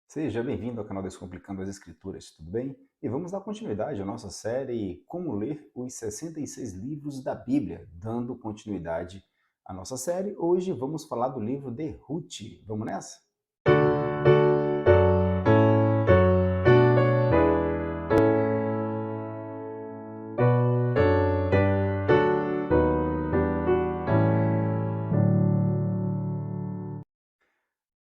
Seja bem-vindo ao canal Descomplicando as Escrituras, tudo bem? E vamos dar continuidade à nossa série Como Ler os 66 Livros da Bíblia. Dando continuidade à nossa série, hoje vamos falar do livro de Ruth. Vamos nessa?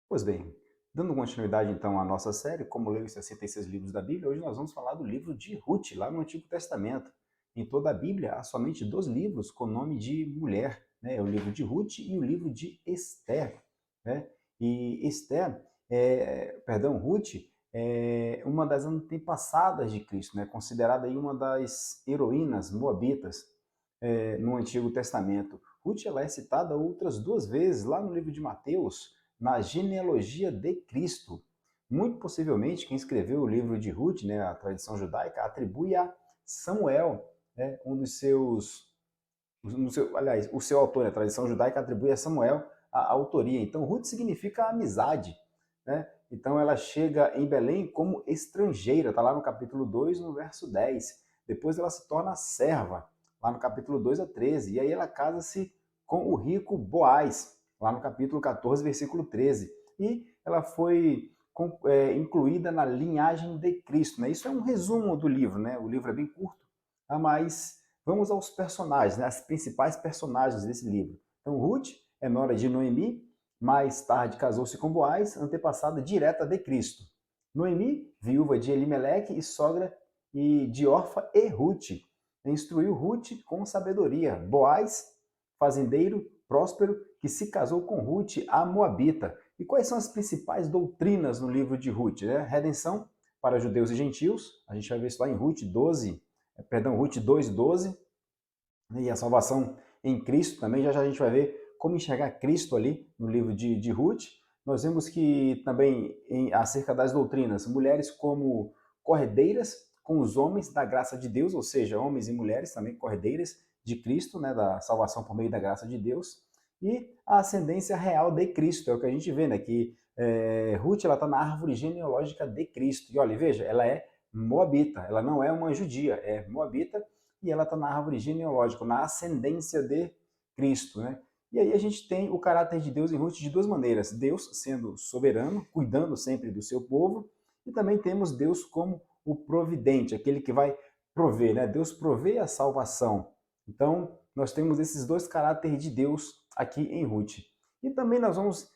Pois bem, dando continuidade então à nossa série Como Ler os 66 Livros da Bíblia, hoje nós vamos falar do livro de Ruth, lá no Antigo Testamento. Em toda a Bíblia há somente dois livros com nome de mulher, né? É o livro de Ruth e o livro de Esther, né? E Esther, Ruth é uma das antepassadas de Cristo, né? Considerada aí uma das heroínas moabitas no Antigo Testamento. Ruth ela é citada outras duas vezes lá no livro de Mateus, na genealogia de Cristo. Muito possivelmente, quem escreveu o livro de Ruth, né, a tradição judaica, atribui a Samuel, né, um dos seus. Aliás, o seu autor, né, a tradição judaica, atribui a Samuel a autoria. Então, Ruth significa amizade. Né? Então, ela chega em Belém como estrangeira, está lá no capítulo 2, no verso 10. Depois, ela se torna serva, lá no capítulo 2 a 13. E aí, ela casa-se com o rico Boaz, lá no capítulo 14, versículo 13. E ela foi incluída na linhagem de Cristo. Né? Isso é um resumo do livro, né? O livro é bem curto, mas vamos aos personagens, né? As principais personagens desse livro. Então, Ruth é nora de Noemi, mais tarde casou-se com Boaz, antepassada direta de Cristo. Noemi, viúva de Elimeleque e sogra de Orfa e Ruth, instruiu Ruth com sabedoria. Boaz, fazendeiro próspero, que se casou com Ruth, a Moabita. E quais são as principais doutrinas no livro de Ruth? Né? Redenção para judeus e gentios, a gente vai ver isso lá em Ruth 2:12, né? E a salvação em Cristo também, já já a gente vai ver como enxergar Cristo ali no livro de Ruth. Nós vemos que também, acerca das doutrinas, mulheres como corredeiras com os homens da graça de Deus, ou seja, homens e mulheres também corredeiras de Cristo, né, da salvação por meio da graça de Deus, e a ascendência real de Cristo, é o que a gente vê, né, que Ruth está na árvore genealógica de Cristo, e olha, veja, ela é moabita, ela não é uma judia, é moabita, e ela está na árvore genealógica, na ascendência de Cristo, né? E aí a gente tem o caráter de Deus em Ruth de duas maneiras. Deus sendo soberano, cuidando sempre do seu povo, e também temos Deus como o providente, aquele que vai prover, né? Deus provê a salvação. Então, nós temos esses dois caráteres de Deus aqui em Ruth. E também nós vamos,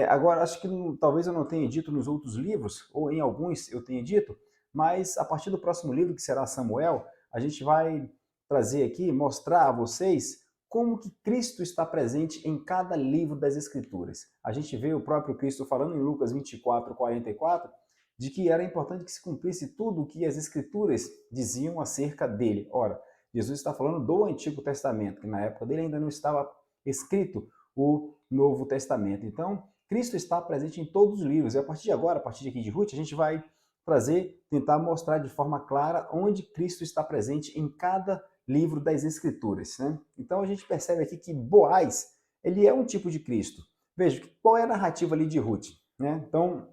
agora, acho que talvez eu não tenha dito nos outros livros, ou em alguns eu tenha dito, mas a partir do próximo livro, que será Samuel, a gente vai trazer aqui, mostrar a vocês como que Cristo está presente em cada livro das Escrituras. A gente vê o próprio Cristo falando em Lucas 24:44, de que era importante que se cumprisse tudo o que as Escrituras diziam acerca dele. Ora, Jesus está falando do Antigo Testamento, que na época dele ainda não estava escrito o Novo Testamento. Então, Cristo está presente em todos os livros. E a partir de agora, a partir aqui de Ruth, a gente vai tentar mostrar de forma clara onde Cristo está presente em cada livro das Escrituras. Né? Então a gente percebe aqui que Boaz, ele é um tipo de Cristo. Veja, qual é a narrativa ali de Ruth? Né? Então,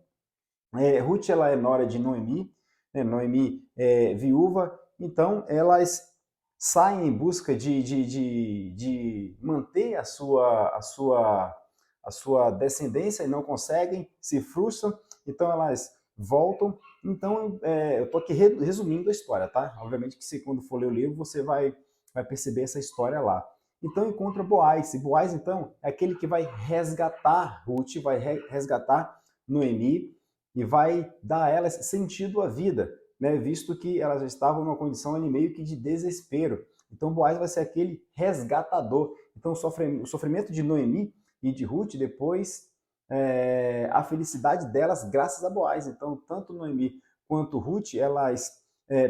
Ruth ela é nora de Noemi, né? Noemi é viúva, então elas saem em busca de manter a sua descendência e não conseguem, se frustram, então elas voltam. Então, eu estou aqui resumindo a história, tá? Obviamente que quando for ler o livro, você vai perceber essa história lá. Então, encontra Boaz. E Boaz, então, é aquele que vai resgatar Ruth, vai resgatar Noemi e vai dar a elas sentido à vida, né? Visto que elas já estavam numa condição ali meio que de desespero. Então, Boaz vai ser aquele resgatador. Então, o sofrimento de Noemi e de Ruth depois a felicidade delas graças a Boaz. Então, tanto Noemi quanto Ruth, elas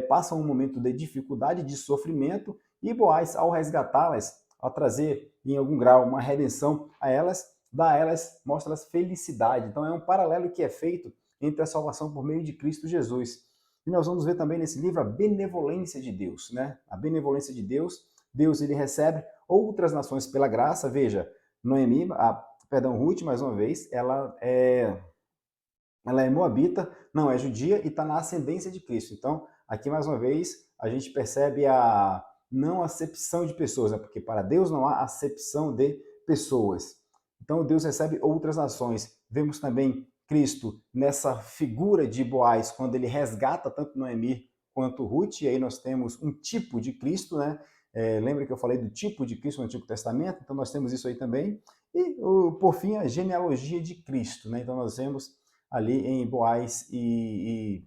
passam um momento de dificuldade, de sofrimento, e Boaz, ao resgatá-las, ao trazer em algum grau uma redenção a elas, dá a elas, mostra-as felicidade. Então, é um paralelo que é feito entre a salvação por meio de Cristo Jesus. E nós vamos ver também nesse livro a benevolência de Deus, né? A benevolência de Deus. Deus ele recebe outras nações pela graça. Veja, Noemi, Ruth, mais uma vez, ela ela é moabita, não é judia e está na ascendência de Cristo. Então, aqui mais uma vez, a gente percebe a não acepção de pessoas, né? Porque para Deus não há acepção de pessoas. Então, Deus recebe outras nações. Vemos também Cristo nessa figura de Boaz, quando ele resgata tanto Noemi quanto Ruth, e aí nós temos um tipo de Cristo, né? Lembra que eu falei do tipo de Cristo no Antigo Testamento? Então, nós temos isso aí também. E, por fim, a genealogia de Cristo, né? Então, nós vemos ali em Boaz e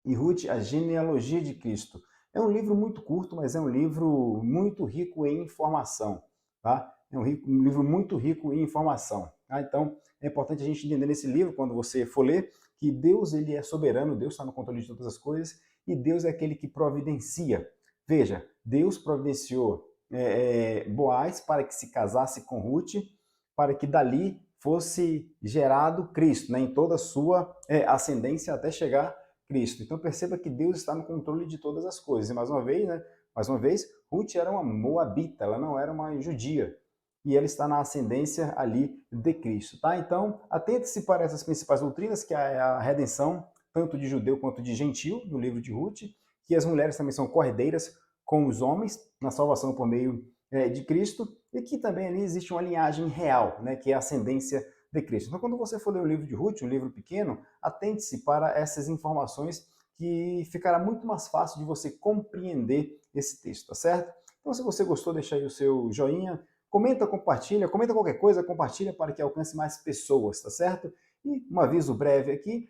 Ruth, a genealogia de Cristo. É um livro muito curto, mas é um livro muito rico em informação, tá? É um livro muito rico em informação, tá? Então, é importante a gente entender nesse livro, quando você for ler, que Deus ele é soberano, Deus está no controle de todas as coisas, e Deus é aquele que providencia. Veja, Deus providenciou Boaz para que se casasse com Ruth, para que dali fosse gerado Cristo, né, em toda a sua ascendência até chegar Cristo. Então perceba que Deus está no controle de todas as coisas. E mais uma vez, Ruth era uma moabita, ela não era uma judia. E ela está na ascendência ali de Cristo, tá? Então, atente-se para essas principais doutrinas, que é a redenção, tanto de judeu quanto de gentil, no livro de Ruth, que as mulheres também são cordeiras com os homens, na salvação por meio de Cristo, e que também ali existe uma linhagem real, né, que é a ascendência de Cristo. Então, quando você for ler o livro de Ruth, um livro pequeno, atente-se para essas informações que ficará muito mais fácil de você compreender esse texto, tá certo? Então, se você gostou, deixa aí o seu joinha, comenta qualquer coisa, compartilha para que alcance mais pessoas, tá certo? E um aviso breve aqui,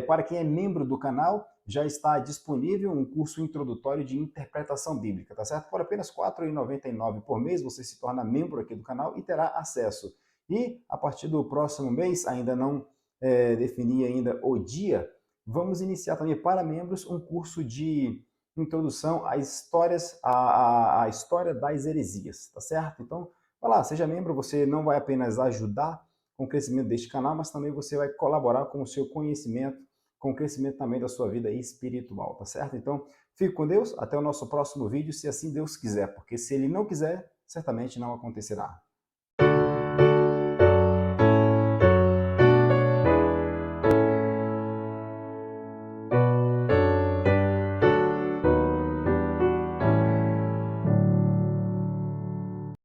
para quem é membro do canal, já está disponível um curso introdutório de interpretação bíblica, tá certo? Por apenas R$ 4,99 por mês, você se torna membro aqui do canal e terá acesso. E a partir do próximo mês, ainda não defini ainda o dia, vamos iniciar também para membros um curso de introdução a histórias, a história das heresias, tá certo? Então, vai lá, seja membro, você não vai apenas ajudar com o crescimento deste canal, mas também você vai colaborar com o seu conhecimento, com o crescimento também da sua vida espiritual, tá certo? Então, fique com Deus, até o nosso próximo vídeo, se assim Deus quiser, porque se Ele não quiser, certamente não acontecerá.